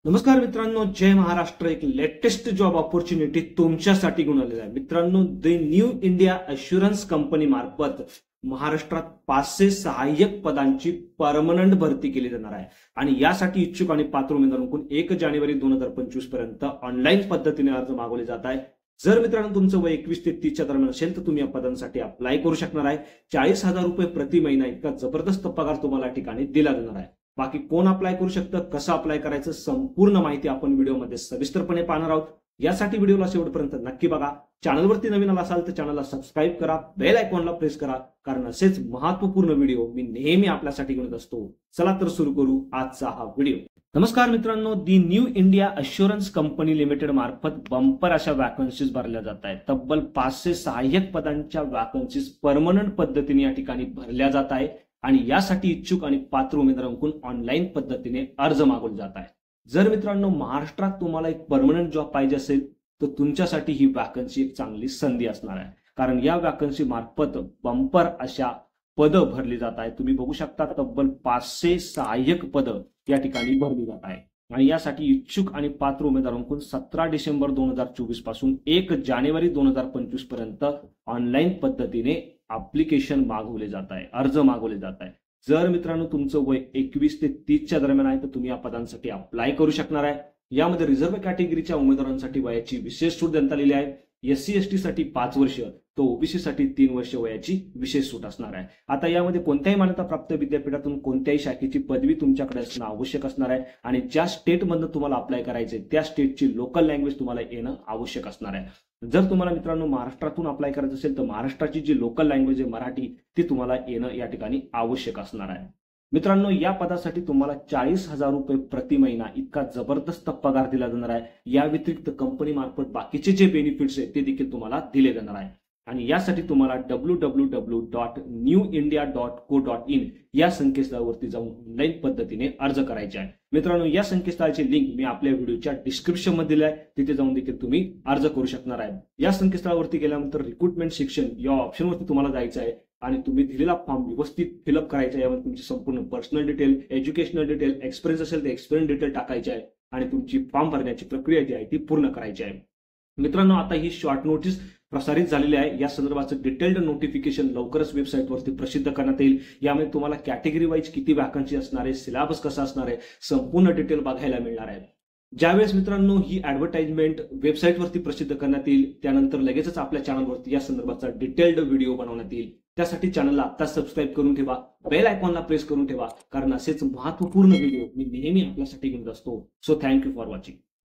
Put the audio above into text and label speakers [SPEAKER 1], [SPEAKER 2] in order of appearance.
[SPEAKER 1] नमस्कार मित्रांनो, जय महाराष्ट्र. एक लेटेस्ट जॉब ऑपॉर्च्युनिटी तुमच्यासाठी घेऊन आलेला आहे. मित्रांनो, the new India assurance company मार्फत महाराष्ट्रात 500 सहाय्यक पदांची परमनंट भरती केली जाणार आहे आणि यासाठी इच्छुक आणि पात्र उमेदवारांकडून 1 जानेवारी 2025 पर्यंत ऑनलाईन पद्धतीने अर्ज मागवले जात आहे. जर मित्रांनो तुमचं वय 21 ते 30च्या दरम्यान असेल तर तुम्ही या पदांसाठी अप्लाय करू शकणार आहे. 40,000 रुपये प्रति महिना इतका जबरदस्त पगार तुम्हाला या ठिकाणी दिला जाणार आहे. बाकी कोण अप्लाय करू शकतं, कसं अप्लाय करायचं, संपूर्ण माहिती आपण व्हिडिओमध्ये सविस्तरपणे पाहणार आहोत. यासाठी व्हिडिओला शेवटपर्यंत नक्की बघा. चॅनलवरती नवीन आला असाल तर चॅनलला सबस्क्राईब करा, बेल आयकॉनला प्रेस करा, कारण असेच महत्त्वपूर्ण व्हिडिओ मी नेहमी आपल्यासाठी घेऊन असतो. चला तर सुरू करू आजचा हा व्हिडिओ. नमस्कार मित्रांनो, दी new India assurance company limited मार्फत बंपर अशा वॅकन्सीज भरल्या जात आहेत. तब्बल 500 सहाय्यक पदांच्या वॅकन्सीज परमनंट पद्धतीने या ठिकाणी भरल्या जात आहे आणि यासाठी इच्छुक आणि पात्र उमेदवारांकडून ऑनलाईन पद्धतीने अर्ज मागवले जात आहे. जर मित्रांनो महाराष्ट्रात तुम्हाला एक परमनंट जॉब पाहिजे असेल तर तुमच्यासाठी ही वॅकन्सी एक चांगली संधी असणार आहे, कारण या वॅकन्सी मार्फत बंपर अशा पदं भरली जात आहे. तुम्ही बघू शकता तब्बल 500 सहाय्यक पदं या ठिकाणी भरली जात आहे आणि यासाठी इच्छुक आणि पात्र उमेदवारांकडून 17 डिसेंबर 2024 पासून 1 जानेवारी 2025 पर्यंत ऑनलाईन पद्धतीने ऍप्लिकेशन मागवले जात आहे, अर्ज मागवले जात आहे. जर मित्रांनो तुमचं वय 21 ते 30च्या दरम्यान आहे तर तुम्ही या पदांसाठी अप्लाय करू शकणार आहे. यामध्ये रिझर्व्ह कॅटेगरीच्या उमेदवारांसाठी वयाची विशेष सूट देण्यात आलेली आहे. SC ST साठी 5 वर्ष तो OBC साठी 3 वर्ष वयाची विशेष सूट असणार आहे. आता यामध्ये कोणत्याही मान्यताप्राप्त विद्यापीठातून कोणत्याही शाखेची पदवी तुमच्याकडे असणं आवश्यक असणार आहे आणि ज्या स्टेटमधून तुम्हाला अप्लाय करायचे त्या स्टेटची लोकल लँग्वेज तुम्हाला येणं आवश्यक असणार आहे. जर तुम्हाला मित्रांनो महाराष्ट्रातून अप्लाय करायचं असेल तर महाराष्ट्राची जी लोकल लँग्वेज आहे मराठी ती तुम्हाला येणं या ठिकाणी आवश्यक असणार आहे. मित्रांनो या पदासाठी तुम्हाला 40,000 रुपये प्रति महिना इतका जबरदस्त पगार दिला जाणार आहे. या व्यतिरिक्त कंपनी मार्फत बाकीचे जे बेनिफिट्स आहेत ते देखील तुम्हाला दिले जाणार आहे आणि यासाठी तुम्हाला www.newindia.co.in या संकेतस्थळावरती जाऊन ऑनलाईन पद्धतीने अर्ज करायचे आहे. मित्रांनो या संकेतस्थळाची लिंक मी आपल्या व्हिडिओच्या डिस्क्रिप्शन मध्ये दिली आहे, तिथे जाऊन देखील तुम्ही अर्ज करू शकणार आहे. या संकेतस्थळावरती गेल्यानंतर रिक्रुटमेंट सेक्शन या ऑप्शनवरती तुम्हाला जायचं आहे आणि तुम्ही दिलेला फॉर्म व्यवस्थित फिलअप करायचा आहे. यामध्ये तुमची संपूर्ण personal detail, educational detail, experience असेल तर एक्सपिरियन्स डिटेल टाकायचे आहे आणि तुमची फॉर्म भरण्याची प्रक्रिया जी आहे ती पूर्ण करायची आहे. मित्रांनो आता ही शॉर्ट नोटीस प्रसारित झालेली आहे. या संदर्भाचं डिटेल्ड नोटिफिकेशन लवकरच वेबसाईटवरती प्रसिद्ध करण्यात येईल. यामध्ये तुम्हाला कॅटेगरी वाईज किती वॅकन्सी असणार आहे, सिलेबस कसा असणार आहे, संपूर्ण डिटेल बघायला मिळणार आहे. ज्यावेळेस मित्रांनो ही ऍडव्हर्टाइजमेंट वेबसाईटवरती प्रसिद्ध करण्यात येईल त्यानंतर लगेचच आपल्या चॅनलवरती या संदर्भाचा डिटेल्ड व्हिडिओ बनवण्यात येईल. त्यासाठी चॅनलला आता सबस्क्राईब करून ठेवा, बेल आयकॉनला प्रेस करून ठेवा, कारण असेच महत्त्वपूर्ण व्हिडिओ मी नेहमी आपल्यासाठी घेऊन असतो. So thank you for watching.